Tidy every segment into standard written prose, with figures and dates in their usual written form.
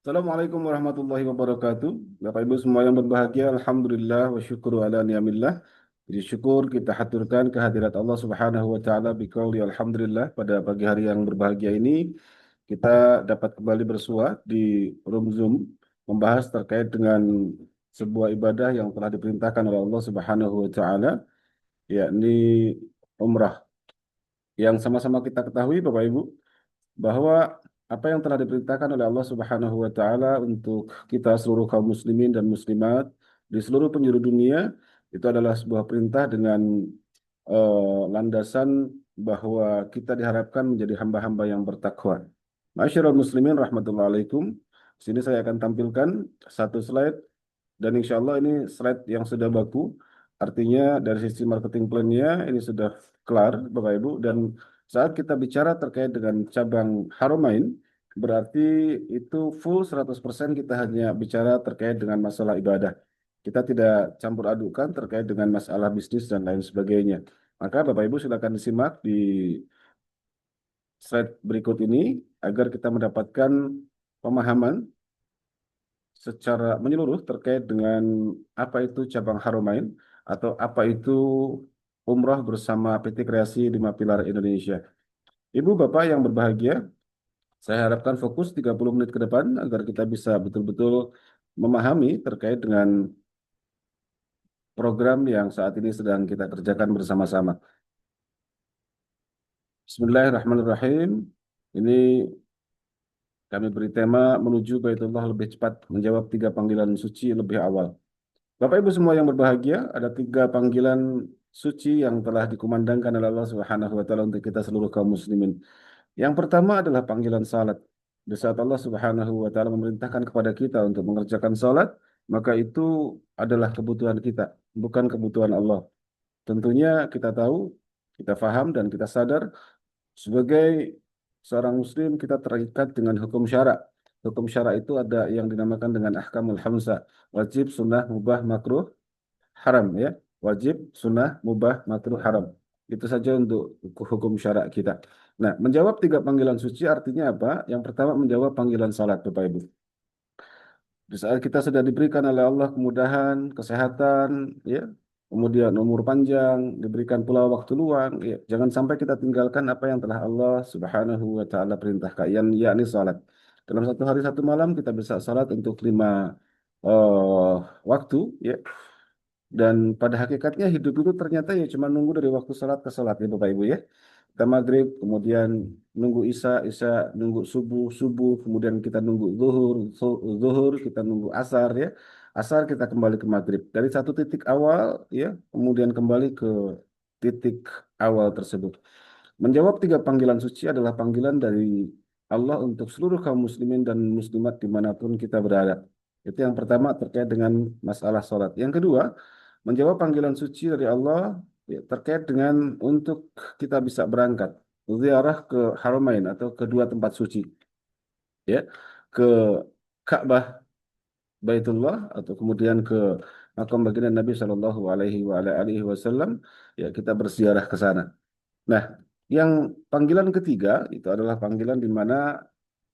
Assalamualaikum warahmatullahi wabarakatuh. Bapak Ibu semua yang berbahagia, Alhamdulillah wa syukru ala ni'amillah. Jadi syukur kita haturkan kehadirat Allah Subhanahu wa taala biqauli alhamdulillah pada pagi hari yang berbahagia ini kita dapat kembali bersua di room Zoom membahas terkait dengan sebuah ibadah yang telah diperintahkan oleh Allah Subhanahu wa taala yakni umrah. Yang sama-sama kita ketahui Bapak Ibu bahwa apa yang telah diperintahkan oleh Allah Subhanahu wa taala untuk kita seluruh kaum muslimin dan muslimat di seluruh penjuru dunia itu adalah sebuah perintah dengan landasan bahwa kita diharapkan menjadi hamba-hamba yang bertakwa. Masyaallah muslimin rahmatullahi alaikum. Sini saya akan tampilkan satu slide dan insya Allah ini slide yang sudah baku. Artinya dari sisi marketing plan-nya ini sudah kelar Bapak Ibu dan saat kita bicara terkait dengan cabang Haramain berarti itu full 100% kita hanya bicara terkait dengan masalah ibadah. Kita tidak campur adukan terkait dengan masalah bisnis dan lain sebagainya. Maka Bapak Ibu silakan disimak di slide berikut ini agar kita mendapatkan pemahaman secara menyeluruh terkait dengan apa itu cabang Haramain atau apa itu umroh bersama PT Kreasi Lima Pilar Indonesia. Ibu Bapak yang berbahagia, saya harapkan fokus 30 menit ke depan agar kita bisa betul-betul memahami terkait dengan program yang saat ini sedang kita kerjakan bersama-sama. Bismillahirrahmanirrahim. Ini kami beri tema menuju Baitullah lebih cepat menjawab 3 panggilan suci lebih awal. Bapak Ibu semua yang berbahagia, ada 3 panggilan suci yang telah dikumandangkan oleh Allah Subhanahu wa taala untuk kita seluruh kaum muslimin. Yang pertama adalah panggilan salat. Di saat Allah Subhanahu wa taala memerintahkan kepada kita untuk mengerjakan salat, maka itu adalah kebutuhan kita, bukan kebutuhan Allah. Tentunya kita tahu, kita faham dan kita sadar sebagai seorang muslim kita terikat dengan hukum syara. Hukum syara itu ada yang dinamakan dengan ahkamul hamsa, wajib, sunnah, mubah, makruh, haram ya. Wajib, sunnah, mubah, makruh, haram. Itu saja untuk hukum syara kita. Nah, menjawab 3 panggilan suci artinya apa? Yang pertama menjawab panggilan salat, Bapak Ibu. Di saat kita sudah diberikan oleh Allah kemudahan, kesehatan, ya, kemudian umur panjang, diberikan pula waktu luang, ya, jangan sampai kita tinggalkan apa yang telah Allah Subhanahu wa taala perintahkan, yakni salat. Dalam satu hari satu malam kita bisa salat untuk 5 waktu, ya. Dan pada hakikatnya hidup itu ternyata ya cuma nunggu dari waktu salat ke salat ya Bapak Ibu ya. Kita maghrib, kemudian nunggu isya, isya nunggu subuh, subuh, kemudian kita nunggu zuhur, zuhur kita nunggu asar ya. Asar kita kembali ke maghrib. Dari satu titik awal ya, kemudian kembali ke titik awal tersebut. Menjawab 3 panggilan suci adalah panggilan dari Allah untuk seluruh kaum muslimin dan muslimat dimanapun kita berada. Itu yang pertama terkait dengan masalah sholat. Yang kedua, menjawab panggilan suci dari Allah ya, terkait dengan untuk kita bisa berangkat ziarah ke Haramain atau kedua tempat suci ya ke Ka'bah Baitullah atau kemudian ke makam baginda Nabi Shallallahu Alaihi Wasallam ya kita berziarah ke sana. Nah, yang panggilan ketiga itu adalah panggilan di mana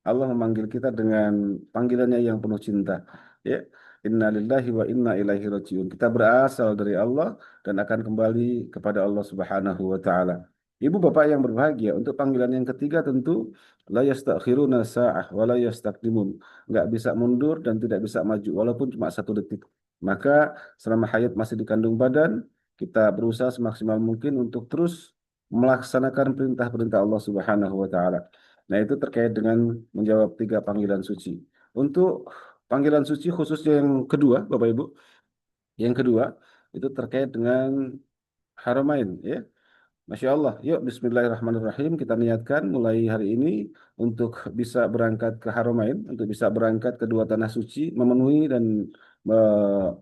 Allah memanggil kita dengan panggilannya yang penuh cinta. Ya, Inna lillahi wa inna ilaihi rajiun. Kita berasal dari Allah dan akan kembali kepada Allah Subhanahu wa taala. Ibu bapak yang berbahagia, untuk panggilan yang ketiga tentu la yastakhiruna sa'ah wa la yastaqdimun. Enggak bisa mundur dan tidak bisa maju walaupun cuma 1 detik. Maka selama hayat masih dikandung badan, kita berusaha semaksimal mungkin untuk terus melaksanakan perintah-perintah Allah Subhanahu wa taala. Nah, itu terkait dengan menjawab 3 panggilan suci. Untuk panggilan suci khususnya yang kedua, Bapak Ibu, yang kedua itu terkait dengan Haramain, ya. Masya Allah, yuk Bismillahirrahmanirrahim kita niatkan mulai hari ini untuk bisa berangkat ke Haramain, untuk bisa berangkat ke dua tanah suci, memenuhi dan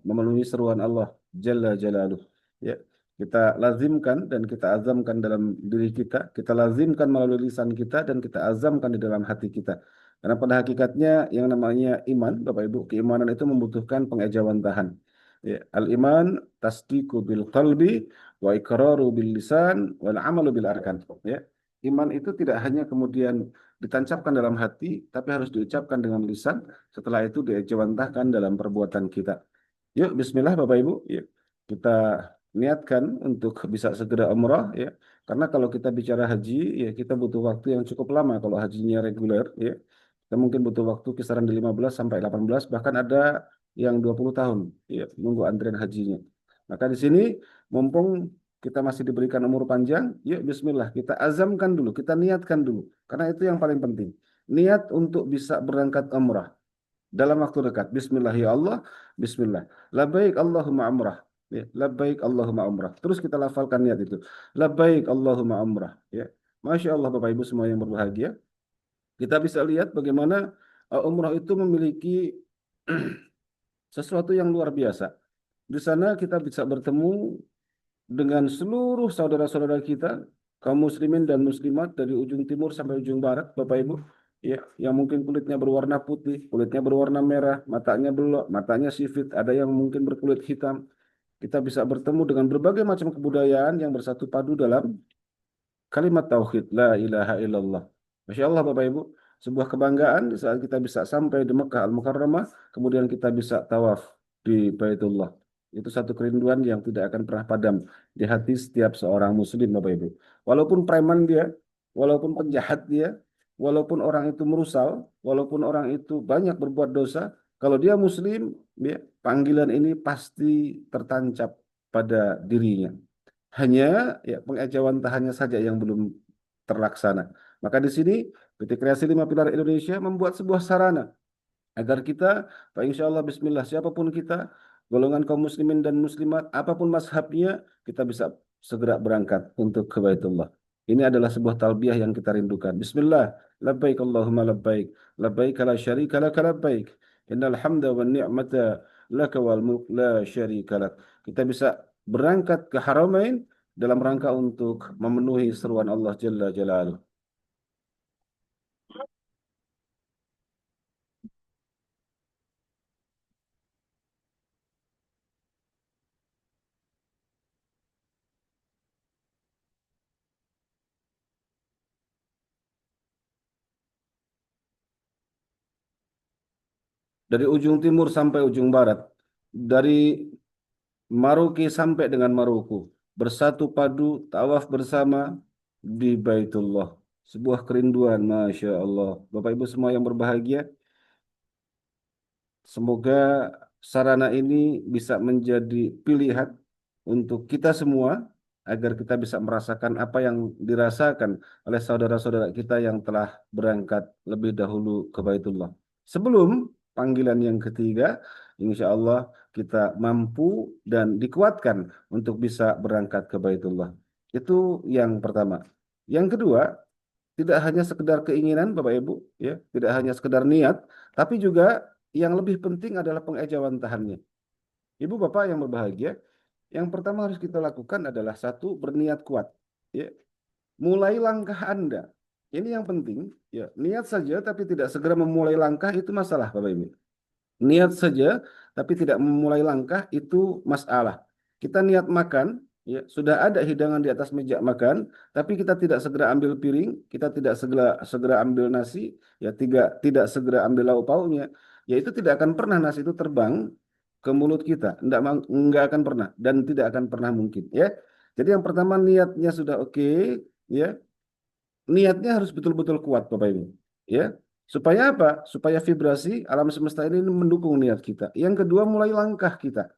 memenuhi seruan Allah Jalla Jalaluh. Ya, kita lazimkan dan kita azamkan dalam diri kita lazimkan melalui lisan kita dan kita azamkan di dalam hati kita. Karena pada hakikatnya yang namanya iman, Bapak Ibu, keimanan itu membutuhkan pengejawantahan. Ya, al-iman tasdiqu bil qalbi wa iqraru bil lisan wal amalu bil arkan ya. Iman itu tidak hanya kemudian ditancapkan dalam hati, tapi harus diucapkan dengan lisan. Setelah itu diejawantahkan dalam perbuatan kita. Yuk, Bismillah Bapak Ibu. Yuk, kita niatkan untuk bisa segera umrah ya. Karena kalau kita bicara haji, ya kita butuh waktu yang cukup lama kalau hajinya reguler ya. Kita mungkin butuh waktu kisaran di 15 sampai 18, bahkan ada yang 20 tahun ya, nunggu antrian hajinya. Maka di sini mumpung kita masih diberikan umur panjang, yuk Bismillah, kita azamkan dulu, kita niatkan dulu. Karena itu yang paling penting. Niat untuk bisa berangkat umrah dalam waktu dekat. Bismillah ya Allah, Bismillah. Labbaik Allahumma umrah. Ya, labbaik Allahumma umrah. Terus kita lafalkan niat itu. Labbaik Allahumma umrah. Ya. Masya Allah Bapak Ibu semua yang berbahagia. Kita bisa lihat bagaimana umrah itu memiliki sesuatu yang luar biasa. Di sana kita bisa bertemu dengan seluruh saudara-saudara kita, kaum muslimin dan muslimat dari ujung timur sampai ujung barat, Bapak Ibu, ya, yang mungkin kulitnya berwarna putih, kulitnya berwarna merah, matanya belok, matanya sifit, ada yang mungkin berkulit hitam. Kita bisa bertemu dengan berbagai macam kebudayaan yang bersatu padu dalam kalimat tauhid, la ilaha illallah. Masya Allah Bapak Ibu, sebuah kebanggaan di saat kita bisa sampai di Mekah Al-Mukarramah, kemudian kita bisa tawaf di Baitullah. Itu satu kerinduan yang tidak akan pernah padam di hati setiap seorang muslim Bapak Ibu. Walaupun preman dia, walaupun penjahat dia, walaupun orang itu merusal, walaupun orang itu banyak berbuat dosa, kalau dia muslim, ya, panggilan ini pasti tertancap pada dirinya. Hanya ya pengejawantahannya saja yang belum terlaksana. Maka di sini PT Kreasi Lima Pilar Indonesia membuat sebuah sarana agar kita, Pak Insya Allah Bismillah, siapapun kita, golongan kaum muslimin dan muslimat, apapun mazhabnya, kita bisa segera berangkat untuk ke Baitullah. Ini adalah sebuah talbiyah yang kita rindukan. Bismillah, labbaik Allahumma labbaik, labbaik la syarika laka labbaik, innal hamda wan ni'mata laka wal mulk la syarika lak. Kita bisa berangkat ke Haramain dalam rangka untuk memenuhi seruan Allah Jalla Jalaluh. Dari ujung timur sampai ujung barat, dari Maroke sampai dengan Maroko, bersatu padu tawaf bersama di Baitullah. Sebuah kerinduan, Masya Allah. Bapak Ibu semua yang berbahagia, semoga sarana ini bisa menjadi pilihan untuk kita semua agar kita bisa merasakan apa yang dirasakan oleh saudara-saudara kita yang telah berangkat lebih dahulu ke Baitullah. Sebelum panggilan yang ketiga, insya Allah kita mampu dan dikuatkan untuk bisa berangkat ke Baitullah. Itu yang pertama. Yang kedua, tidak hanya sekedar keinginan Bapak Ibu, ya, tidak hanya sekedar niat, tapi juga yang lebih penting adalah pengejawantahannya. Ibu Bapak yang berbahagia, yang pertama harus kita lakukan adalah satu, berniat kuat. Ya. Mulai langkah Anda. Ini yang penting. Ya. Niat saja tapi tidak segera memulai langkah itu masalah Bapak Ibu. Niat saja tapi tidak memulai langkah itu masalah. Kita niat makan, ya, sudah ada hidangan di atas meja makan, tapi kita tidak segera ambil piring, kita tidak segera segera ambil nasi, ya tidak segera ambil lauk pauknya, ya itu tidak akan pernah nasi itu terbang ke mulut kita, enggak akan pernah dan tidak akan pernah mungkin, ya. Jadi yang pertama niatnya sudah oke, ya, niatnya harus betul-betul kuat Bapak Ibu. Ya. Supaya apa? Supaya vibrasi alam semesta ini mendukung niat kita. Yang kedua, mulai langkah kita.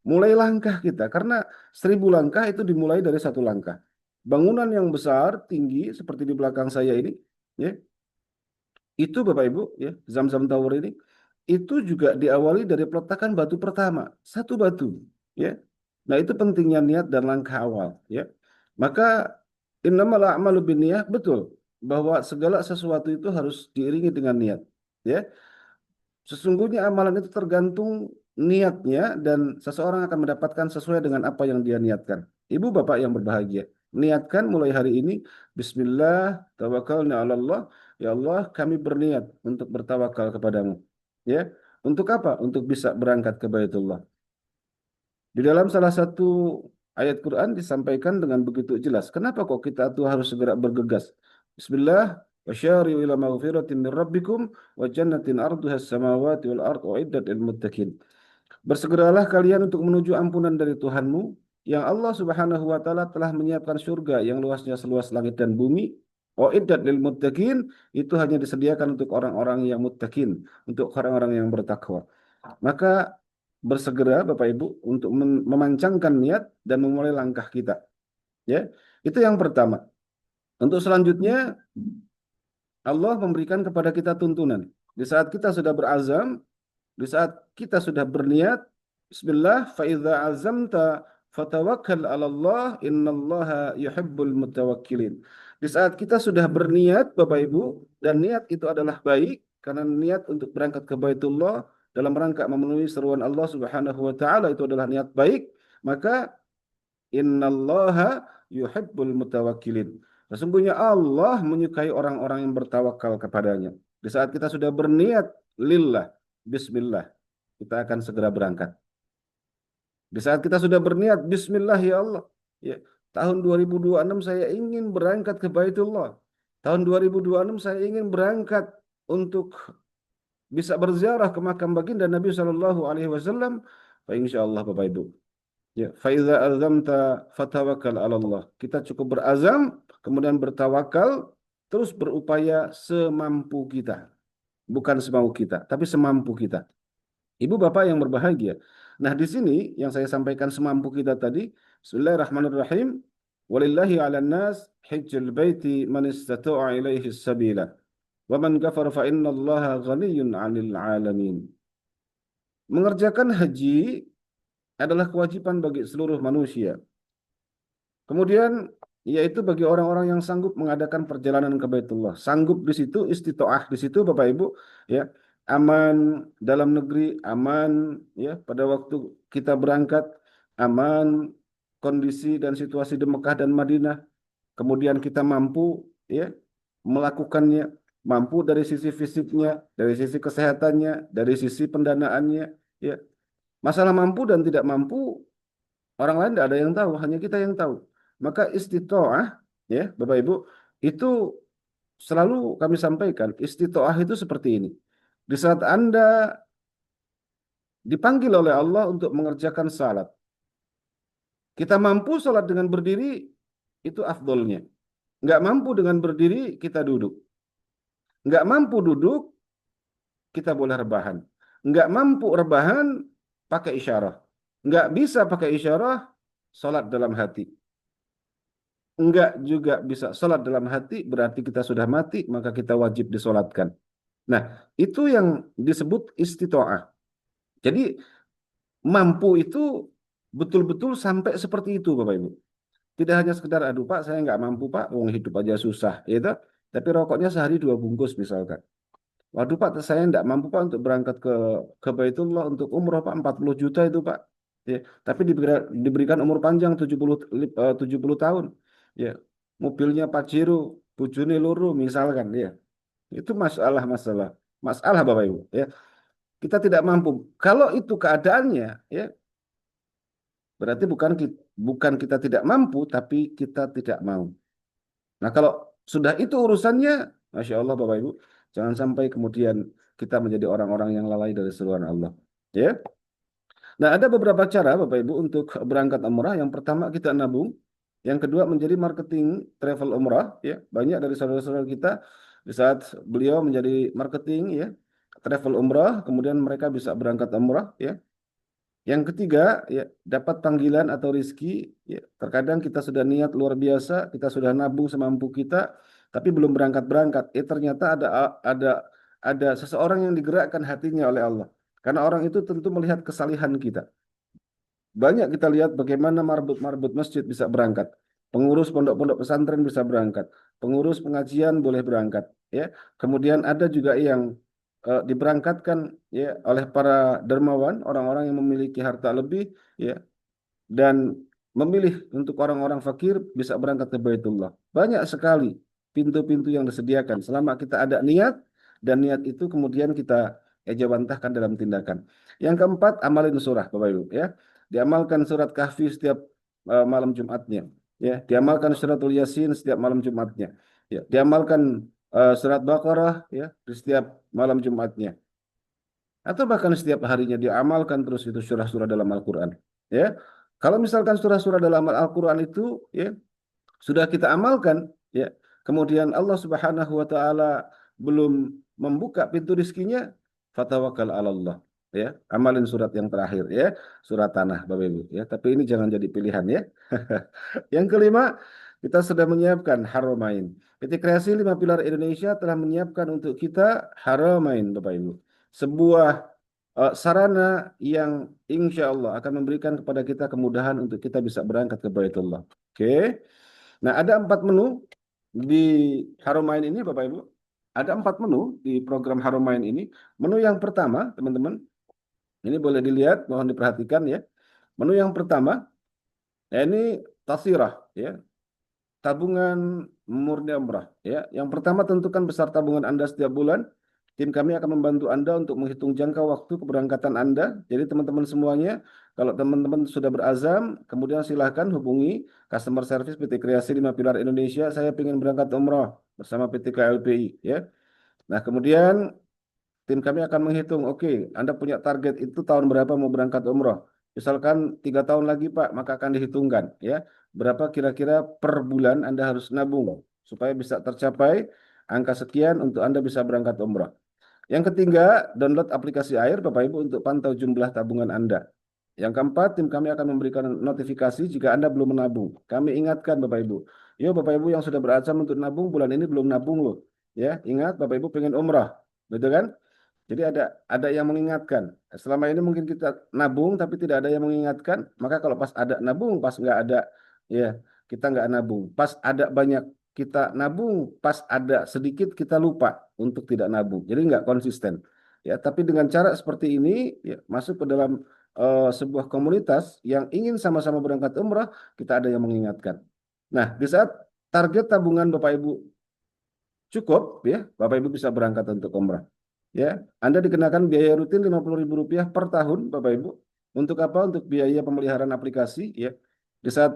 Mulai langkah kita. Karena 1.000 langkah itu dimulai dari satu langkah. Bangunan yang besar, tinggi, seperti di belakang saya ini, ya, itu Bapak Ibu, ya, Zam-Zam Tower ini, itu juga diawali dari peletakan batu pertama. Satu batu. Ya. Nah itu pentingnya niat dan langkah awal. Ya. Maka innamal a'malu binniyah, betul bahwa segala sesuatu itu harus diiringi dengan niat. Ya, sesungguhnya amalan itu tergantung niatnya dan seseorang akan mendapatkan sesuai dengan apa yang dia niatkan. Ibu bapak yang berbahagia, niatkan mulai hari ini, Bismillah, tawakkalna 'ala Allah. Ya Allah, kami berniat untuk bertawakal kepadamu. Ya, untuk apa? Untuk bisa berangkat ke Baitullah. Di dalam salah satu ayat Quran disampaikan dengan begitu jelas. Kenapa kok kita tuh harus segera bergegas? Bismillah. Wasyari'u ila maghfiratin min rabbikum wa jannatin arduha as-samawati wal ard uiddat lil muttaqin. Bersegeralah kalian untuk menuju ampunan dari Tuhanmu yang Allah Subhanahu wa taala telah menyiapkan surga yang luasnya seluas langit dan bumi. Uiddat lil muttaqin, itu hanya disediakan untuk orang-orang yang muttaqin, untuk orang-orang yang bertakwa. Maka bersegera Bapak Ibu untuk memancangkan niat dan memulai langkah kita. Ya, itu yang pertama. Untuk selanjutnya Allah memberikan kepada kita tuntunan. Di saat kita sudah berazam, di saat kita sudah berniat, Bismillah, فَإِذَا عَزَمْتَ فَتَوَكَّلْ عَلَى اللَّهِ إِنَّ اللَّهَ يُحِبُّ الْمُتَوَكِّلِينَ. Di saat kita sudah berniat, Bapak Ibu, dan niat itu adalah baik, karena niat untuk berangkat ke Baitullah dalam rangka memenuhi seruan Allah Subhanahu wa taala itu adalah niat baik, maka innallaha yuhibbul mutawakkilin. Sesungguhnya Allah menyukai orang-orang yang bertawakal kepadanya. Di saat kita sudah berniat lillah, bismillah, kita akan segera berangkat. Di saat kita sudah berniat bismillah ya Allah, ya, tahun 2026 saya ingin berangkat ke Baitullah. Tahun 2026 saya ingin berangkat untuk bisa berziarah ke makam baginda Nabi Shallallahu alaihi wasallam. Insyaallah Bapak Ibu. Ya, faiza azamta fatawakkal 'ala Allah. Kita cukup berazam, kemudian bertawakal, terus berupaya semampu kita. Bukan semau kita, tapi semampu kita. Ibu bapak yang berbahagia. Nah, di sini yang saya sampaikan semampu kita tadi, Bismillahirrahmanirrahim. Walillahi 'alan nas hajjul baiti man istata'a ilaihi sabila. Wa man kafara fa innallaha ghaniyyun 'anil 'alamin. Mengerjakan haji adalah kewajiban bagi seluruh manusia. Kemudian yaitu bagi orang-orang yang sanggup mengadakan perjalanan ke Baitullah. Sanggup di situ, istitoah di situ Bapak Ibu, ya, aman dalam negeri, aman ya pada waktu kita berangkat, aman kondisi dan situasi di Mekah dan Madinah. Kemudian kita mampu ya melakukannya, mampu dari sisi fisiknya, dari sisi kesehatannya, dari sisi pendanaannya, ya. Masalah mampu dan tidak mampu orang lain tidak ada yang tahu, hanya kita yang tahu. Maka istitoah, ya Bapak Ibu, itu selalu kami sampaikan, istitoah itu seperti ini. Di saat Anda dipanggil oleh Allah untuk mengerjakan salat, kita mampu salat dengan berdiri, itu afdolnya. Nggak mampu dengan berdiri, kita duduk. Nggak mampu duduk, kita boleh rebahan. Nggak mampu rebahan, pakai isyarah. Nggak bisa pakai isyarah, salat dalam hati. Enggak juga bisa sholat dalam hati, berarti kita sudah mati, maka kita wajib disolatkan. Nah, itu yang disebut istitoah. Jadi, mampu itu betul-betul sampai seperti itu, Bapak Ibu. Tidak hanya sekedar, aduh Pak, saya nggak mampu Pak, uang hidup aja susah, gitu. Tapi rokoknya sehari 2 bungkus misalkan. Waduh Pak, saya nggak mampu Pak untuk berangkat ke Baitullah untuk umroh Pak, 40 juta itu Pak. Ya, tapi diberikan umur panjang 70 tahun. Ya, mobilnya Pajero, bojone loro misalkan ya. Itu masalah-masalah. Masalah Bapak Ibu, ya. Kita tidak mampu. Kalau itu keadaannya, ya, berarti bukan kita tidak mampu, tapi kita tidak mau. Nah, kalau sudah itu urusannya, Masya Allah Bapak Ibu, jangan sampai kemudian kita menjadi orang-orang yang lalai dari seruan Allah. Ya. Nah, ada beberapa cara Bapak Ibu untuk berangkat umrah. Yang pertama kita nabung, yang kedua menjadi marketing travel umrah. Ya, banyak dari saudara-saudara kita di saat beliau menjadi marketing ya travel umrah, kemudian mereka bisa berangkat umrah. Ya, yang ketiga, ya, dapat panggilan atau rizki. Ya, terkadang kita sudah niat luar biasa, kita sudah nabung semampu kita, tapi belum berangkat-berangkat. Ternyata ada ada seseorang yang digerakkan hatinya oleh Allah. Karena orang itu tentu melihat kesalihan kita. Banyak kita lihat bagaimana marbut-marbut masjid bisa berangkat. Pengurus pondok-pondok pesantren bisa berangkat. Pengurus pengajian boleh berangkat. Ya, kemudian ada juga yang diberangkatkan ya oleh para dermawan, orang-orang yang memiliki harta lebih, ya, dan memilih untuk orang-orang fakir bisa berangkat ke Baitullah. Banyak sekali pintu-pintu yang disediakan selama kita ada niat dan niat itu kemudian kita ejawantahkan dalam tindakan. Yang keempat, amalin surah, Bapak Ibu, ya. Diamalkan surat Kahfi setiap malam Jumatnya, ya. Diamalkan suratul Yasin setiap malam Jumatnya. Ya, diamalkan surat Baqarah ya di setiap malam Jumatnya, atau bahkan setiap harinya diamalkan terus itu surah-surah dalam Al-Quran. Ya, kalau misalkan surah-surah dalam Al-Quran itu ya sudah kita amalkan, ya, kemudian Allah Subhanahu wa taala belum membuka pintu rizkinya, fatawakkal 'ala Allah. Ya, amalin surat yang terakhir ya, surat Tanah Bapak Ibu ya. Tapi ini jangan jadi pilihan ya. Yang kelima, kita sudah menyiapkan Haramain. PT Kreasi Lima Pilar Indonesia telah menyiapkan untuk kita Haramain Bapak Ibu. Sebuah sarana yang insya Allah akan memberikan kepada kita kemudahan untuk kita bisa berangkat ke Baitullah. Oke. Nah, ada 4 menu di Haramain ini, Bapak Ibu. Ada 4 menu di program Haramain ini. Menu yang pertama, teman-teman, ini boleh dilihat, mohon diperhatikan ya. Menu yang pertama, ya ini tasirah, ya, tabungan murni umrah. Ya, yang pertama tentukan besar tabungan Anda setiap bulan. Tim kami akan membantu Anda untuk menghitung jangka waktu keberangkatan Anda. Jadi teman-teman semuanya, kalau teman-teman sudah berazam, kemudian silahkan hubungi customer service PT Kreasi Lima Pilar Indonesia. Saya ingin berangkat umrah bersama PT KLPI. Ya. Nah kemudian tim kami akan menghitung, oke, Anda punya target itu tahun berapa mau berangkat umroh. Misalkan 3 tahun lagi Pak, maka akan dihitungkan ya berapa kira-kira per bulan Anda harus nabung supaya bisa tercapai angka sekian untuk Anda bisa berangkat umroh. Yang ketiga, download aplikasi Air Bapak Ibu untuk pantau jumlah tabungan Anda. Yang keempat, tim kami akan memberikan notifikasi jika Anda belum menabung. Kami ingatkan Bapak Ibu, yo Bapak Ibu yang sudah berazam untuk nabung bulan ini belum nabung loh. Ya, ingat Bapak Ibu pengen umrah, betul kan? Jadi ada yang mengingatkan. Selama ini mungkin kita nabung tapi tidak ada yang mengingatkan. Maka kalau pas ada nabung, pas nggak ada ya kita nggak nabung. Pas ada banyak kita nabung, pas ada sedikit kita lupa untuk tidak nabung. Jadi nggak konsisten. Ya, tapi dengan cara seperti ini ya, masuk ke dalam sebuah komunitas yang ingin sama-sama berangkat umrah, kita ada yang mengingatkan. Nah, di saat target tabungan Bapak Ibu cukup, ya, Bapak Ibu bisa berangkat untuk umrah. Ya, Anda dikenakan biaya rutin Rp50.000 per tahun, Bapak Ibu. Untuk apa? Untuk biaya pemeliharaan aplikasi, ya. Di saat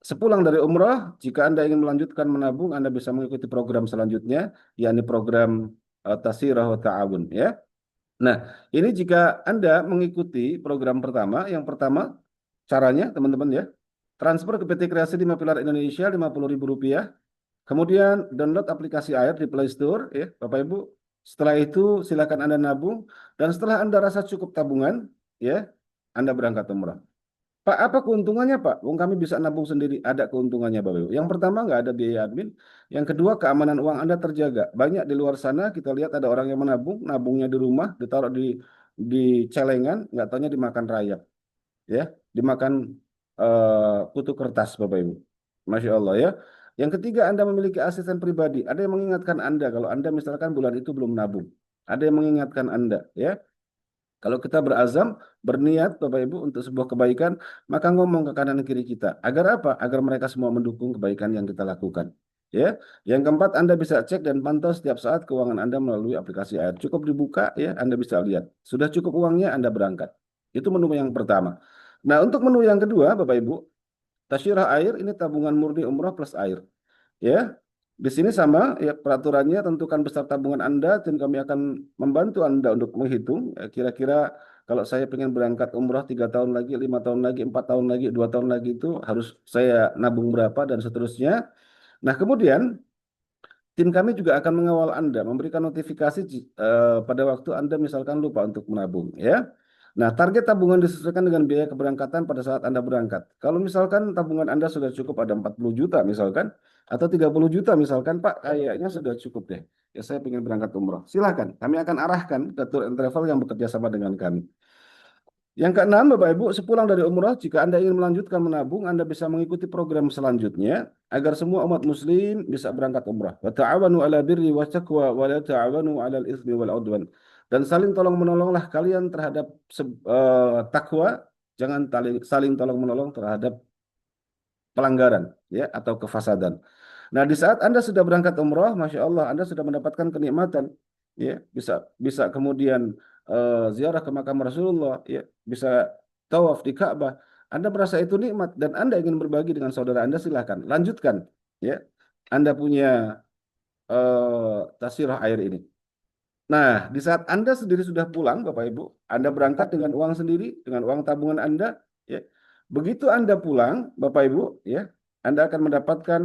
sepulang dari umrah, jika Anda ingin melanjutkan menabung, Anda bisa mengikuti program selanjutnya, yakni program Tasirah wa Ta'awun, ya. Nah, ini jika Anda mengikuti program pertama, yang pertama caranya, teman-teman ya, transfer ke PT Kreasi Lima Pilar Indonesia Rp50.000. Kemudian download aplikasi Air di Play Store, ya, Bapak Ibu. Setelah itu silakan Anda nabung dan setelah Anda rasa cukup tabungan, ya, Anda berangkat umrah. Pak, apa keuntungannya, Pak? Wong kami bisa nabung sendiri. Ada keuntungannya, Bapak Ibu. Yang pertama, nggak ada biaya admin. Yang kedua, keamanan uang Anda terjaga. Banyak di luar sana kita lihat ada orang yang menabung, nabungnya di rumah, ditaruh di celengan, nggak taunya dimakan rayap, ya, dimakan kutu kertas, Bapak Ibu. Masya Allah ya. Yang ketiga, Anda memiliki asisten pribadi. Ada yang mengingatkan Anda kalau Anda misalkan bulan itu belum nabung. Ada yang mengingatkan Anda, ya. Kalau kita berazam, berniat Bapak Ibu untuk sebuah kebaikan, maka ngomong ke kanan kiri kita. Agar apa? Agar mereka semua mendukung kebaikan yang kita lakukan. Ya. Yang keempat, Anda bisa cek dan pantau setiap saat keuangan Anda melalui aplikasi Air. Cukup dibuka ya, Anda bisa lihat. Sudah cukup uangnya, Anda berangkat. Itu menu yang pertama. Nah, untuk menu yang kedua, Bapak Ibu, Tasyirah Air ini tabungan murni umrah plus air. Ya, di sini sama ya peraturannya tentukan besar tabungan Anda dan kami akan membantu Anda untuk menghitung kira-kira kalau saya ingin berangkat umrah 3 tahun lagi, 5 tahun lagi, 4 tahun lagi, 2 tahun lagi itu harus saya nabung berapa dan seterusnya. Nah kemudian tim kami juga akan mengawal Anda, memberikan notifikasi pada waktu Anda misalkan lupa untuk menabung, ya. Nah, target tabungan disesuaikan dengan biaya keberangkatan pada saat Anda berangkat. Kalau misalkan tabungan Anda sudah cukup ada 40 juta misalkan, atau 30 juta misalkan, Pak, kayaknya sudah cukup deh. Ya, saya ingin berangkat umroh. Silakan, kami akan arahkan ke tour and travel yang bekerja sama dengan kami. Yang keenam, Bapak Ibu, sepulang dari umrah, jika Anda ingin melanjutkan menabung, Anda bisa mengikuti program selanjutnya agar semua umat muslim bisa berangkat umrah. Wa ta'awanu 'ala birri wa taqwa wa la ta'awanu 'alal itsmi wal 'udwan. Dan saling tolong menolonglah kalian terhadap takwa, jangan saling tolong menolong terhadap pelanggaran ya atau kefasadan. Nah, di saat Anda sudah berangkat umrah, Masya Allah, Anda sudah mendapatkan kenikmatan. Ya, bisa bisa kemudian ziarah ke makam Rasulullah, ya, bisa tawaf di Ka'bah. Anda merasa itu nikmat dan Anda ingin berbagi dengan saudara Anda, silakan lanjutkan. Ya, Anda punya tasirah air ini. Nah, di saat Anda sendiri sudah pulang, Bapak Ibu, Anda berangkat dengan uang sendiri, dengan uang tabungan Anda, ya. Begitu Anda pulang, Bapak Ibu, ya, Anda akan mendapatkan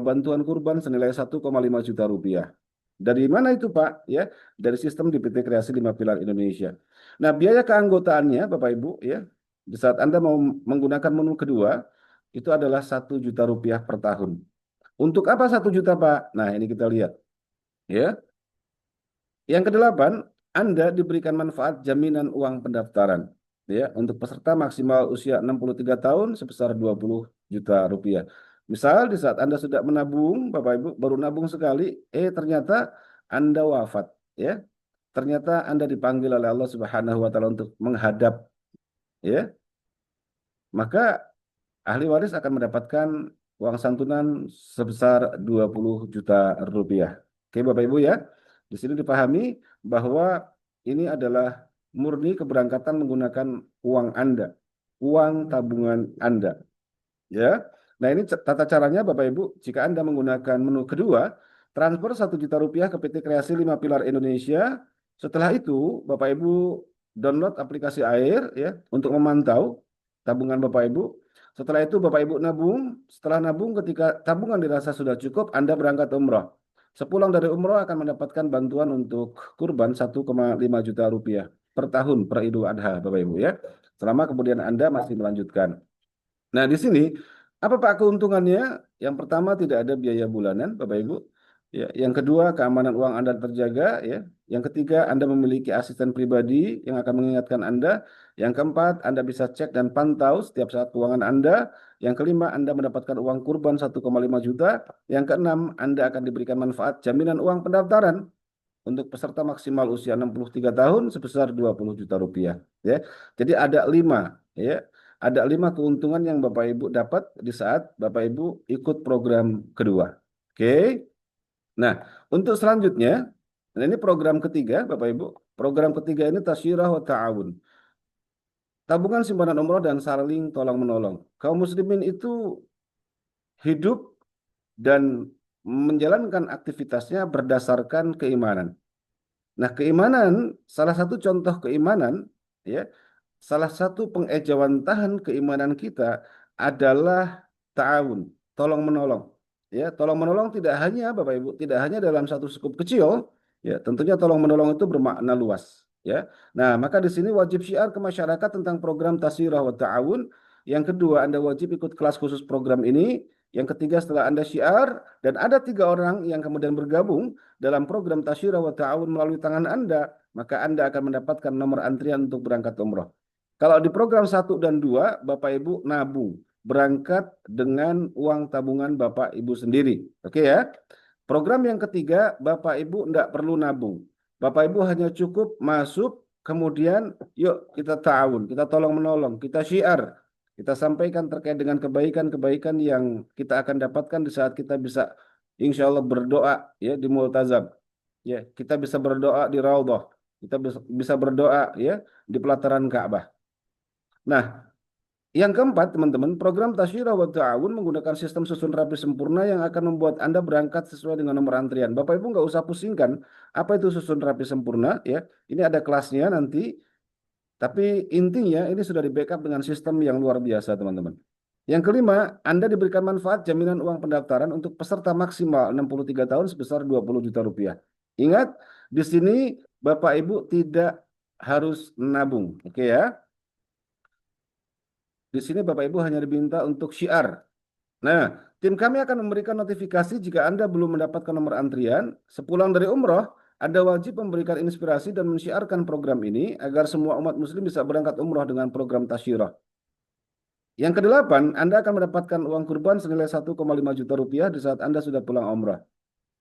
bantuan kurban senilai 1,5 juta rupiah. Dari mana itu, Pak? Ya, dari sistem di PT Kreasi 5 Pilar Indonesia. Nah, biaya keanggotaannya, Bapak Ibu, ya, di saat Anda mau menggunakan menu kedua, itu adalah 1 juta rupiah per tahun. Untuk apa 1 juta, Pak? Nah, ini kita lihat. Ya, yang kedelapan, Anda diberikan manfaat jaminan uang pendaftaran. Ya, untuk peserta maksimal usia 63 tahun sebesar 20 juta rupiah. Misal di saat Anda sudah menabung, Bapak Ibu, baru nabung sekali, ternyata Anda wafat, ya. Ternyata Anda dipanggil oleh Allah Subhanahu wa taala untuk menghadap, ya. Maka ahli waris akan mendapatkan uang santunan sebesar 20 juta rupiah. Oke, Bapak Ibu ya. Di sini dipahami bahwa ini adalah murni keberangkatan menggunakan uang Anda, uang tabungan Anda. Ya. Nah, ini tata caranya Bapak Ibu, jika Anda menggunakan menu kedua, transfer 1 juta rupiah ke PT Kreasi 5 Pilar Indonesia. Setelah itu, Bapak Ibu download aplikasi Air ya untuk memantau tabungan Bapak Ibu. Setelah itu Bapak Ibu nabung, setelah nabung ketika tabungan dirasa sudah cukup, Anda berangkat umroh. Sepulang dari umroh akan mendapatkan bantuan untuk kurban 1,5 juta rupiah per tahun per Idul Adha Bapak Ibu ya. Selama kemudian Anda masih melanjutkan. Nah, di sini apa Pak keuntungannya? Yang pertama tidak ada biaya bulanan, Bapak Ibu. Ya, yang kedua keamanan uang Anda terjaga, ya. Yang ketiga Anda memiliki asisten pribadi yang akan mengingatkan Anda. Yang keempat Anda bisa cek dan pantau setiap saat keuangan Anda. Yang kelima Anda mendapatkan uang kurban 1,5 juta. Yang keenam Anda akan diberikan manfaat jaminan uang pendaftaran untuk peserta maksimal usia 63 tahun sebesar 20 juta rupiah. Ya. Jadi ada 5, ya. Ada 5 keuntungan yang Bapak Ibu dapat di saat Bapak Ibu ikut program kedua. Oke. Nah, untuk selanjutnya, nah ini program ketiga Bapak Ibu. Program ketiga ini tasyirah wa ta'awun. Tabungan simpanan umroh dan saling tolong menolong. Kaum muslimin itu hidup dan menjalankan aktivitasnya berdasarkan keimanan. Nah, keimanan, salah satu contoh keimanan, ya, salah satu pengejawantahan keimanan kita adalah ta'awun, tolong menolong. Ya, tolong menolong tidak hanya Bapak Ibu, tidak hanya dalam satu skup kecil, ya, tentunya tolong menolong itu bermakna luas, ya. Nah, maka di sini wajib syiar ke masyarakat tentang program tasirah wa ta'awun. Yang kedua, Anda wajib ikut kelas khusus program ini. Yang ketiga, setelah Anda syiar dan ada 3 orang yang kemudian bergabung dalam program tasyirah wa ta'awun melalui tangan Anda, maka Anda akan mendapatkan nomor antrian untuk berangkat umroh. Kalau di program 1 dan 2, Bapak Ibu nabung, berangkat dengan uang tabungan Bapak Ibu sendiri. Oke ya. Program yang ketiga, Bapak Ibu tidak perlu nabung. Bapak Ibu hanya cukup masuk, kemudian yuk kita ta'awun, kita tolong menolong, kita syiar. Kita sampaikan terkait dengan kebaikan-kebaikan yang kita akan dapatkan di saat kita bisa insya Allah berdoa ya di Multazam. Ya, kita bisa berdoa di Raudhah. Kita bisa berdoa ya di pelataran Ka'bah. Nah, yang keempat, teman-teman, program Tasyirah wa Ta'awun menggunakan sistem susun rapi sempurna yang akan membuat Anda berangkat sesuai dengan nomor antrian. Bapak Ibu nggak usah pusingkan apa itu susun rapi sempurna ya. Ini ada kelasnya nanti, tapi intinya ini sudah di backup dengan sistem yang luar biasa, teman-teman. Yang kelima, Anda diberikan manfaat jaminan uang pendaftaran untuk peserta maksimal 63 tahun sebesar 20 juta rupiah. Ingat, di sini Bapak Ibu tidak harus nabung. Oke ya. Di sini Bapak Ibu hanya diminta untuk syiar. Nah, tim kami akan memberikan notifikasi jika Anda belum mendapatkan nomor antrian. Sepulang dari umroh, Anda wajib memberikan inspirasi dan mensyiarkan program ini agar semua umat muslim bisa berangkat umroh dengan program tasyirah. Yang kedelapan, Anda akan mendapatkan uang kurban senilai 1,5 juta rupiah di saat Anda sudah pulang umrah.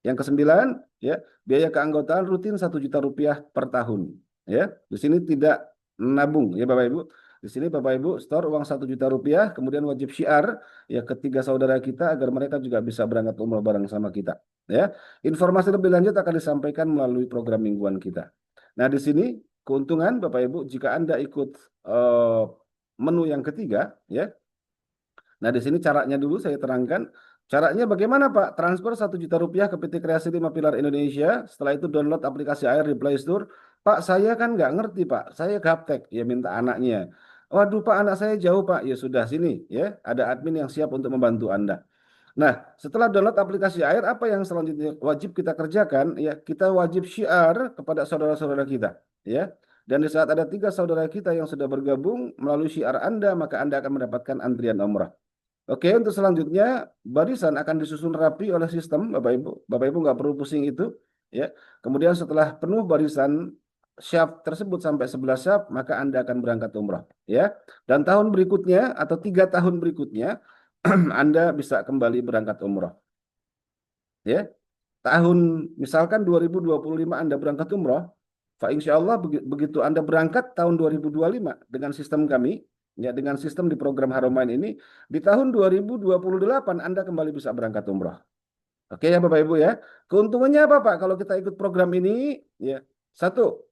Yang kesembilan, ya, biaya keanggotaan rutin 1 juta rupiah per tahun. Ya, di sini tidak nabung, ya Bapak Ibu. Di sini Bapak Ibu store uang 1 juta rupiah, kemudian wajib syiar ya ketiga saudara kita agar mereka juga bisa berangkat umrah bareng sama kita. Ya, informasi lebih lanjut akan disampaikan melalui program mingguan kita. Nah, di sini keuntungan Bapak Ibu jika Anda ikut menu yang ketiga, ya. Nah, di sini caranya dulu saya terangkan. Caranya bagaimana Pak? Transfer 1 juta rupiah ke PT Kreasi 5 Pilar Indonesia. Setelah itu download aplikasi Air di Play Store. Pak, saya kan nggak ngerti Pak. Saya gaptek. Ya minta anaknya. Waduh Pak, anak saya jauh Pak. Ya sudah sini ya. Ada admin yang siap untuk membantu Anda. Nah, setelah download aplikasi Air, apa yang selanjutnya wajib kita kerjakan? Ya, kita wajib syiar kepada saudara-saudara kita. Ya, dan di saat ada 3 saudara kita yang sudah bergabung melalui syiar Anda, maka Anda akan mendapatkan antrian umrah. Oke, untuk selanjutnya barisan akan disusun rapi oleh sistem, Bapak Ibu. Bapak Ibu nggak perlu pusing itu, ya. Kemudian setelah penuh barisan syaf tersebut sampai 11 syaf, maka Anda akan berangkat umrah, ya. Dan tahun berikutnya atau 3 tahun berikutnya, Anda bisa kembali berangkat umrah, ya. Tahun misalkan 2025 Anda berangkat umrah, Fa insya Allah begitu Anda berangkat tahun 2025 dengan sistem kami, ya dengan sistem di program Haramain ini, di tahun 2028 Anda kembali bisa berangkat umrah. Oke ya Bapak Ibu ya. Keuntungannya apa Pak kalau kita ikut program ini? Ya, satu,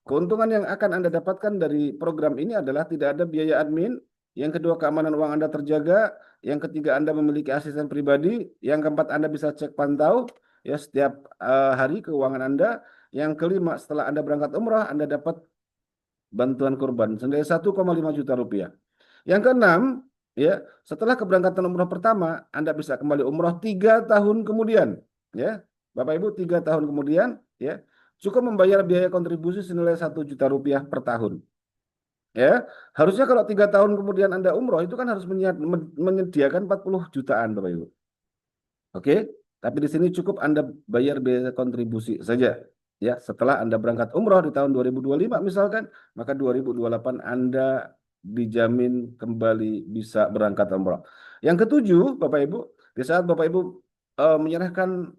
keuntungan yang akan Anda dapatkan dari program ini adalah tidak ada biaya admin. Yang kedua, keamanan uang Anda terjaga. Yang ketiga, Anda memiliki asisten pribadi. Yang keempat, Anda bisa cek pantau ya setiap hari keuangan Anda. Yang kelima, setelah Anda berangkat umrah, Anda dapat bantuan kurban senilai 1,5 juta rupiah. Yang keenam, ya, setelah keberangkatan umrah pertama, Anda bisa kembali umrah 3 tahun kemudian, ya. Bapak Ibu, 3 tahun kemudian, ya, cukup membayar biaya kontribusi senilai 1 juta rupiah per tahun. Ya, harusnya kalau 3 tahun kemudian Anda umroh itu kan harus menyediakan 40 jutaan, Bapak Ibu. Oke, tapi di sini cukup Anda bayar biaya kontribusi saja. Ya, setelah Anda berangkat umroh di tahun 2025 misalkan, maka 2028 Anda dijamin kembali bisa berangkat umroh. Yang ketujuh, Bapak Ibu, di saat Bapak Ibu menyerahkan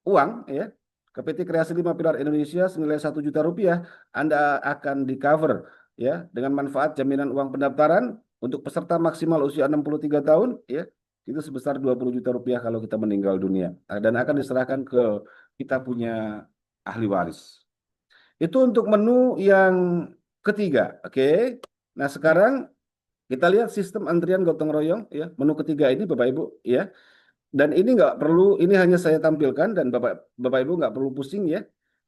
uang ya ke PT Kreasi 5 Pilar Indonesia senilai 1 juta rupiah, Anda akan di cover ya dengan manfaat jaminan uang pendaftaran untuk peserta maksimal usia 63 tahun ya itu sebesar 20 juta rupiah kalau kita meninggal dunia. Dan akan diserahkan ke kita punya ahli waris. Itu untuk menu yang ketiga, oke. Nah, sekarang kita lihat sistem antrian gotong royong ya, menu ketiga ini Bapak Ibu ya. Dan ini nggak perlu, ini hanya saya tampilkan dan Bapak Ibu nggak perlu pusing ya.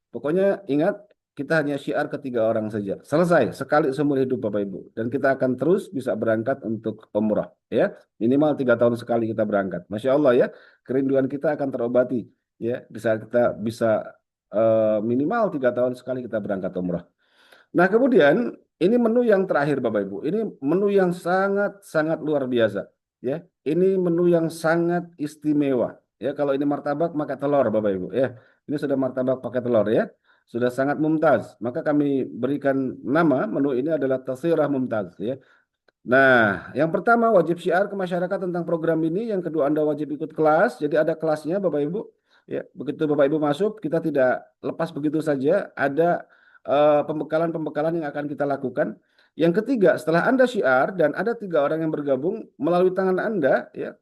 Pokoknya ingat, kita hanya syiar ke 3 orang saja. Selesai, sekali seumur hidup Bapak Ibu. Dan kita akan terus bisa berangkat untuk umrah. Ya, minimal 3 tahun sekali kita berangkat. Masya Allah ya, kerinduan kita akan terobati. Ya, di saat kita bisa minimal 3 tahun sekali kita berangkat umrah. Nah, kemudian ini menu yang terakhir Bapak Ibu. Ini menu yang sangat-sangat luar biasa. Ya, ini menu yang sangat istimewa. Ya, kalau ini martabak pakai telur Bapak Ibu. Ya, ini sudah martabak pakai telur ya. Sudah sangat mumtaz. Maka kami berikan nama menu ini adalah Tasirah Mumtaz ya. Nah, yang pertama wajib syiar ke masyarakat tentang program ini. Yang kedua Anda wajib ikut kelas. Jadi ada kelasnya Bapak Ibu. Ya, begitu Bapak Ibu masuk, kita tidak lepas begitu saja. Ada pembekalan-pembekalan yang akan kita lakukan. Yang ketiga, setelah Anda syiar dan ada 3 orang yang bergabung melalui tangan Anda, ya,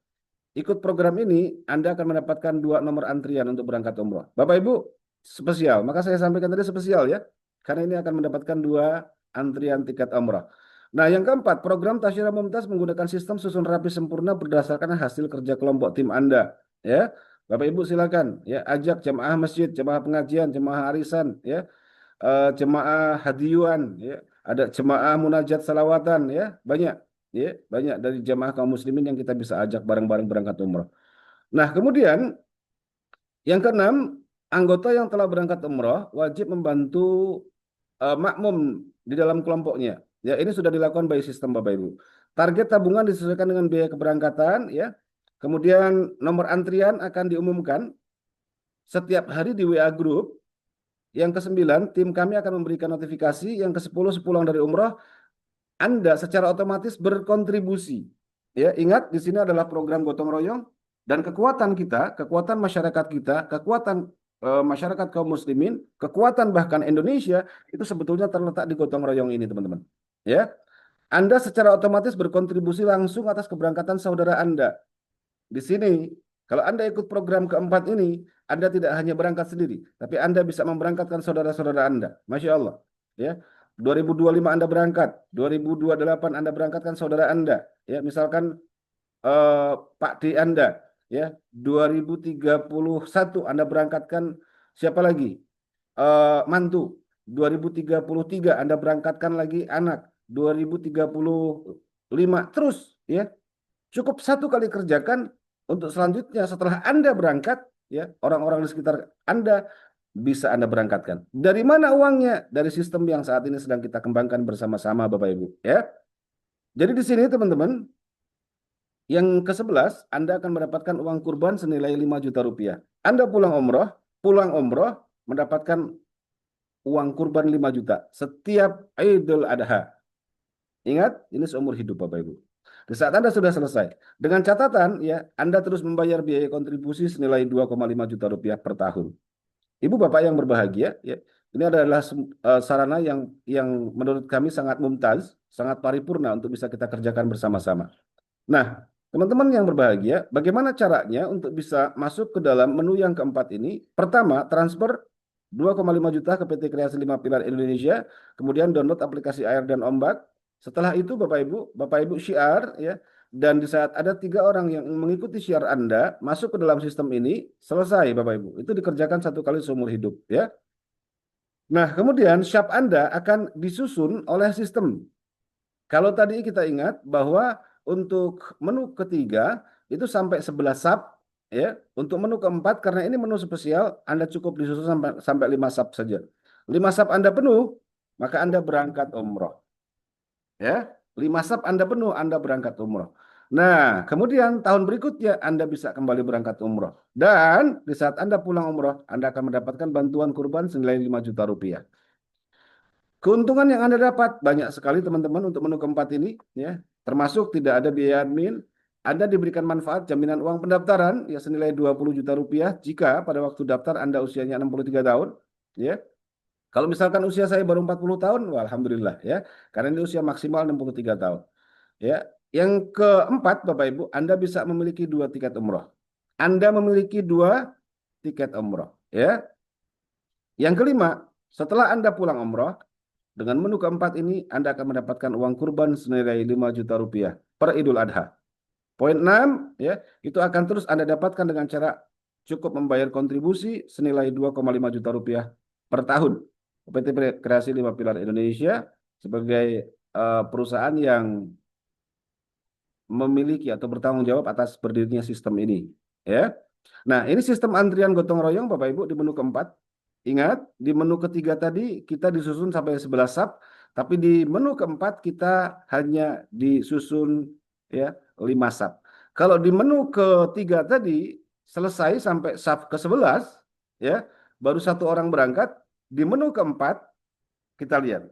ikut program ini, Anda akan mendapatkan 2 nomor antrian untuk berangkat umroh. Bapak Ibu, spesial. Maka saya sampaikan tadi spesial ya, karena ini akan mendapatkan 2 antrian tiket umroh. Nah, yang keempat, program Tasyirah Mumtaz menggunakan sistem susun rapi sempurna berdasarkan hasil kerja kelompok tim Anda. Ya, Bapak Ibu silakan ya ajak jemaah masjid, jemaah pengajian, jemaah arisan, ya jemaah hadiyuan, ya, ada jemaah munajat salawatan, ya, banyak dari jemaah kaum muslimin yang kita bisa ajak bareng-bareng berangkat umroh. Nah, kemudian yang keenam, anggota yang telah berangkat umroh wajib membantu makmum di dalam kelompoknya. Ya, ini sudah dilakukan by sistem Bapak Ibu. Target tabungan disesuaikan dengan biaya keberangkatan, ya. Kemudian nomor antrian akan diumumkan setiap hari di WA Group. Yang ke-9, tim kami akan memberikan notifikasi. Yang ke-10, sepulang dari umroh, Anda secara otomatis berkontribusi. Ya, ingat di sini adalah program gotong royong dan kekuatan kita, kekuatan masyarakat kita, kekuatan masyarakat kaum muslimin, kekuatan bahkan Indonesia itu sebetulnya terletak di gotong royong ini, teman-teman. Ya, Anda secara otomatis berkontribusi langsung atas keberangkatan saudara Anda. Di sini, kalau Anda ikut program keempat ini, Anda tidak hanya berangkat sendiri, tapi Anda bisa memberangkatkan saudara-saudara Anda. Masya Allah. Ya, 2025 Anda berangkat, 2028 Anda berangkatkan saudara Anda. Ya, misalkan Pak D Anda, ya. 2031 Anda berangkatkan siapa lagi? Mantu. 2033 Anda berangkatkan lagi anak. 2035 terus, ya. Cukup satu kali kerjakan untuk selanjutnya setelah Anda berangkat, ya, orang-orang di sekitar Anda bisa Anda berangkatkan. Dari mana uangnya? Dari sistem yang saat ini sedang kita kembangkan bersama-sama, Bapak Ibu, ya. Jadi di sini teman-teman, yang ke-11, Anda akan mendapatkan uang kurban senilai 5 juta rupiah. Anda pulang umroh mendapatkan uang kurban 5 juta setiap Idul Adha. Ingat, ini seumur hidup Bapak Ibu. Di saat Anda sudah selesai, dengan catatan ya, Anda terus membayar biaya kontribusi senilai 2,5 juta rupiah per tahun. Ibu Bapak yang berbahagia, ya, ini adalah sarana yang menurut kami sangat mumtaz, sangat paripurna untuk bisa kita kerjakan bersama-sama. Nah, teman-teman yang berbahagia, bagaimana caranya untuk bisa masuk ke dalam menu yang keempat ini? Pertama, transfer 2,5 juta ke PT Kreasi 5 Pilar Indonesia, kemudian download aplikasi Air dan Ombak. Setelah itu Bapak Ibu syiar ya, dan di saat ada 3 orang yang mengikuti syiar Anda masuk ke dalam sistem ini, selesai Bapak Ibu. Itu dikerjakan satu kali seumur hidup ya. Nah, kemudian syap Anda akan disusun oleh sistem. Kalau tadi kita ingat bahwa untuk menu ketiga itu sampai 11 sub ya. Untuk menu keempat karena ini menu spesial Anda cukup disusun sampai 5 sub saja. 5 sub Anda penuh, maka Anda berangkat umroh. Ya. 5 sub Anda penuh, Anda berangkat umroh. Nah, kemudian tahun berikutnya Anda bisa kembali berangkat umroh. Dan di saat Anda pulang umroh, Anda akan mendapatkan bantuan kurban senilai 5 juta rupiah. Keuntungan yang Anda dapat banyak sekali teman-teman untuk menu keempat ini ya, termasuk tidak ada biaya admin. Anda diberikan manfaat jaminan uang pendaftaran ya senilai 20 juta rupiah jika pada waktu daftar Anda usianya 63 tahun ya. Kalau misalkan usia saya baru 40 tahun, wah, alhamdulillah ya. Karena ini usia maksimal 63 tahun. Ya. Yang keempat, Bapak Ibu, Anda bisa memiliki 2 tiket umroh. Anda memiliki 2 tiket umroh ya. Yang kelima, setelah Anda pulang umroh, dengan menu keempat ini, Anda akan mendapatkan uang kurban senilai 5 juta rupiah per Idul Adha. Poin 6, ya, itu akan terus Anda dapatkan dengan cara cukup membayar kontribusi senilai 2,5 juta rupiah per tahun. PT Kreasi 5 Pilar Indonesia sebagai perusahaan yang memiliki atau bertanggung jawab atas berdirinya sistem ini. Ya. Nah, ini sistem antrian gotong royong Bapak Ibu di menu keempat. Ingat, di menu ketiga tadi kita disusun sampai 11 sub, tapi di menu keempat kita hanya disusun ya 5 sub. Kalau di menu ketiga tadi selesai sampai sub ke-11 ya, baru 1 orang berangkat. Di menu keempat kita lihat.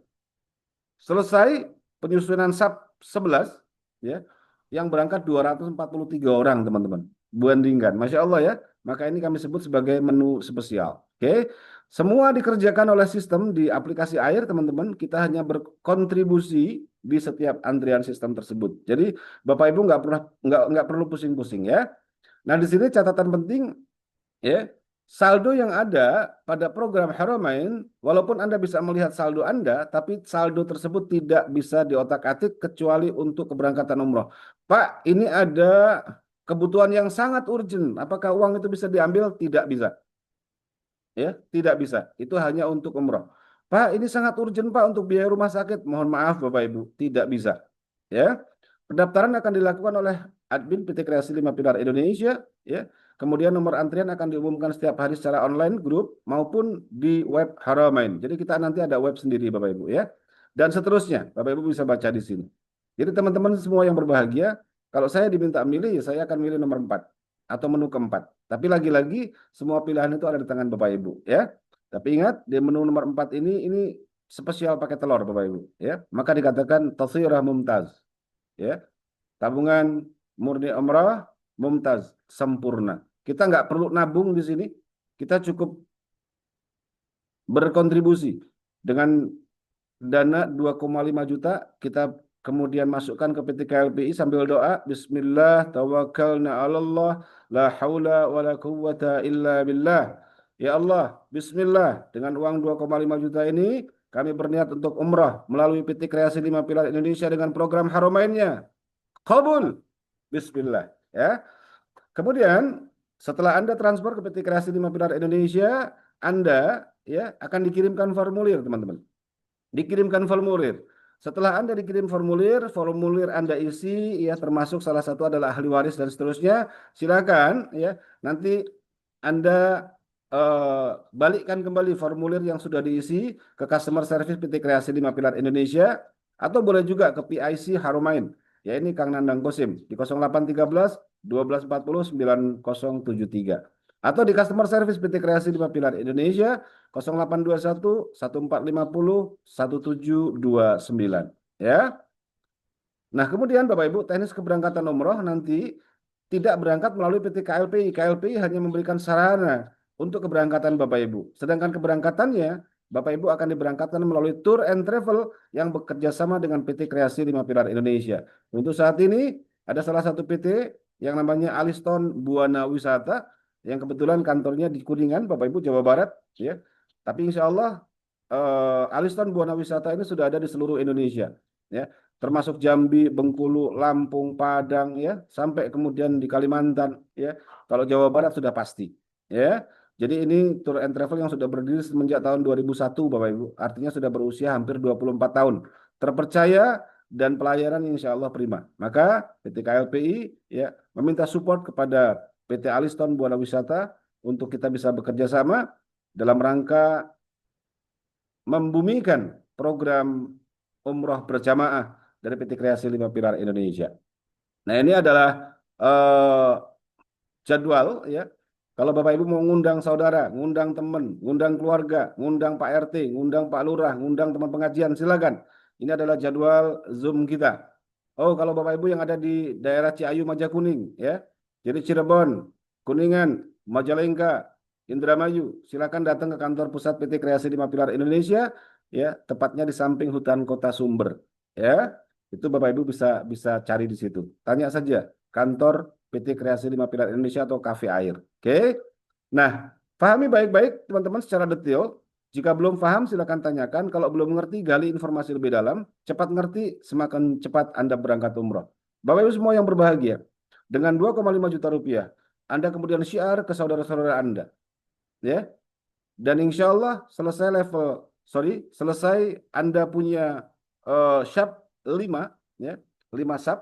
Selesai penyusunan sub 11 ya, yang berangkat 243 orang teman-teman. Bandingkan, Masya Allah ya. Maka ini kami sebut sebagai menu spesial. Oke, semua dikerjakan oleh sistem di aplikasi Air teman-teman. Kita hanya berkontribusi di setiap antrian sistem tersebut. Jadi Bapak Ibu nggak perlu pusing-pusing ya. Nah di sini catatan penting ya. Saldo yang ada pada program Haramain, walaupun Anda bisa melihat saldo Anda, tapi saldo tersebut tidak bisa diotak-atik kecuali untuk keberangkatan umroh. Pak, ini ada kebutuhan yang sangat urgent. Apakah uang itu bisa diambil? Tidak bisa. Ya, tidak bisa. Itu hanya untuk umroh. Pak, ini sangat urgent Pak untuk biaya rumah sakit. Mohon maaf Bapak Ibu, tidak bisa. Ya. Pendaftaran akan dilakukan oleh admin PT Kreasi 5 Pilar Indonesia, ya. Kemudian nomor antrian akan diumumkan setiap hari secara online grup maupun di web Haramain. Jadi kita nanti ada web sendiri Bapak Ibu ya. Dan seterusnya, Bapak Ibu bisa baca di sini. Jadi teman-teman semua yang berbahagia, kalau saya diminta milih, ya saya akan milih nomor 4 atau menu keempat. Tapi lagi-lagi semua pilihan itu ada di tangan Bapak Ibu ya. Tapi ingat di menu nomor 4 ini spesial pakai telur Bapak Ibu ya. Maka dikatakan tasirah mumtaz ya. Tabungan murni umrah mumtaz sempurna. Kita nggak perlu nabung di sini. Kita cukup berkontribusi dengan dana 2,5 juta kita kemudian masukkan ke PT KLPI sambil doa Bismillah tawakkalna 'alallah la haula wala quwwata illa billah. Ya Allah, Bismillah, dengan uang 2,5 juta ini kami berniat untuk umrah melalui PT Kreasi 5 Pilar Indonesia dengan program Haramainnya. Qabul. Bismillah. Ya. Kemudian setelah Anda transfer ke PT Kreasi 5 Pilar Indonesia, Anda ya akan dikirimkan formulir, teman-teman. Dikirimkan formulir. Setelah Anda dikirim formulir, formulir Anda isi ya termasuk salah satu adalah ahli waris dan seterusnya. Silakan ya. Nanti Anda balikkan kembali formulir yang sudah diisi ke customer service PT Kreasi 5 Pilar Indonesia atau boleh juga ke PIC Harumain. Ya ini Kang Nandang Kosim di 0813 1240 9073 atau di customer service PT Kreasi 5 Pilar Indonesia 0821 1450 1729 ya. Nah, kemudian Bapak Ibu, teknis keberangkatan umroh nanti tidak berangkat melalui PT KLPI. KLPI hanya memberikan sarana untuk keberangkatan Bapak Ibu. Sedangkan keberangkatannya Bapak Ibu akan diberangkatkan melalui Tour and Travel yang bekerja sama dengan PT Kreasi 5 Pilar Indonesia. Untuk saat ini ada salah satu PT yang namanya Aliston Buana Wisata yang kebetulan kantornya di Kuningan, Bapak Ibu, Jawa Barat, ya. Tapi insya Allah Aliston Buana Wisata ini sudah ada di seluruh Indonesia, ya, termasuk Jambi, Bengkulu, Lampung, Padang, ya, sampai kemudian di Kalimantan, ya. Kalau Jawa Barat sudah pasti, ya. Jadi ini Tour and Travel yang sudah berdiri semenjak tahun 2001, Bapak Ibu. Artinya sudah berusia hampir 24 tahun. Terpercaya dan pelayanan insya Allah prima. Maka PT KLPI ya meminta support kepada PT Aliston Buana Wisata untuk kita bisa bekerja sama dalam rangka membumikan program umroh berjamaah dari PT Kreasi 5 Pilar Indonesia. Nah, ini adalah jadwal ya. Kalau Bapak Ibu mau ngundang saudara, ngundang teman, ngundang keluarga, ngundang Pak RT, ngundang Pak Lurah, ngundang teman pengajian, silakan. Ini adalah jadwal Zoom kita. Oh, kalau Bapak Ibu yang ada di daerah Ciayu Majakuning ya. Jadi Cirebon, Kuningan, Majalengka, Indramayu, silakan datang ke kantor pusat PT Kreasi 5 Pilar Indonesia ya, tepatnya di samping hutan Kota Sumber ya. Itu Bapak Ibu bisa bisa cari di situ. Tanya saja kantor PT Kreasi 5 Pilar Indonesia atau Cafe Air. Oke. Nah, pahami baik-baik teman-teman secara detail. Jika belum paham silakan tanyakan. Kalau belum mengerti gali informasi lebih dalam. Cepat ngerti semakin cepat Anda berangkat umroh. Bapak Ibu semua yang berbahagia. Dengan 2,5 juta rupiah. Anda kemudian syiar ke saudara-saudara Anda. Ya. Dan insya Allah selesai Anda punya SHAP 5, ya, 5 SHAP,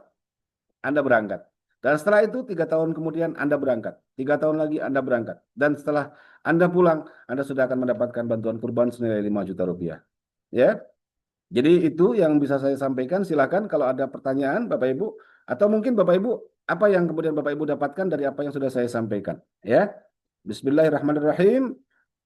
Anda berangkat. Dan setelah itu 3 tahun kemudian Anda berangkat. 3 tahun lagi Anda berangkat. Dan setelah Anda pulang, Anda sudah akan mendapatkan bantuan kurban senilai 5 juta rupiah. Ya, jadi itu yang bisa saya sampaikan. Silakan kalau ada pertanyaan Bapak Ibu. Atau mungkin Bapak Ibu, apa yang kemudian Bapak Ibu dapatkan dari apa yang sudah saya sampaikan. Ya, Bismillahirrahmanirrahim.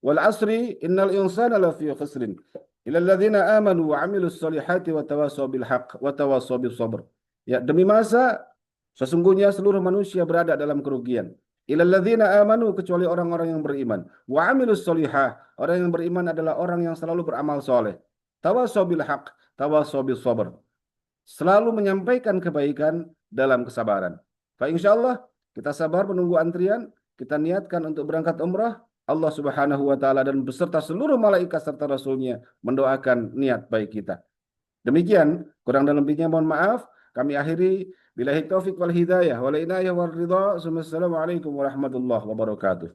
Wal asri innal insana lafi khusrin. Illal ladzina amanu wa amilus solihati wa tawasaw bil haqq wa tawasaw bis sabr. Ya, demi masa sesungguhnya seluruh manusia berada dalam kerugian. Illal ladzina amanu, kecuali orang-orang yang beriman. Wa amilus solihah, orang yang beriman adalah orang yang selalu beramal soleh. Tawasaw bil haqq, tawasaw bis sabr. Selalu menyampaikan kebaikan dalam kesabaran. Fa insyaallah kita sabar menunggu antrian, kita niatkan untuk berangkat umrah. Allah Subhanahu wa taala dan beserta seluruh malaikat serta rasulnya mendoakan niat baik kita. Demikian, kurang dan lebihnya mohon maaf. Kami akhiri billahi taufik wal hidayah wal inayah wal ridha. Wassalamualaikum warahmatullahi wabarakatuh.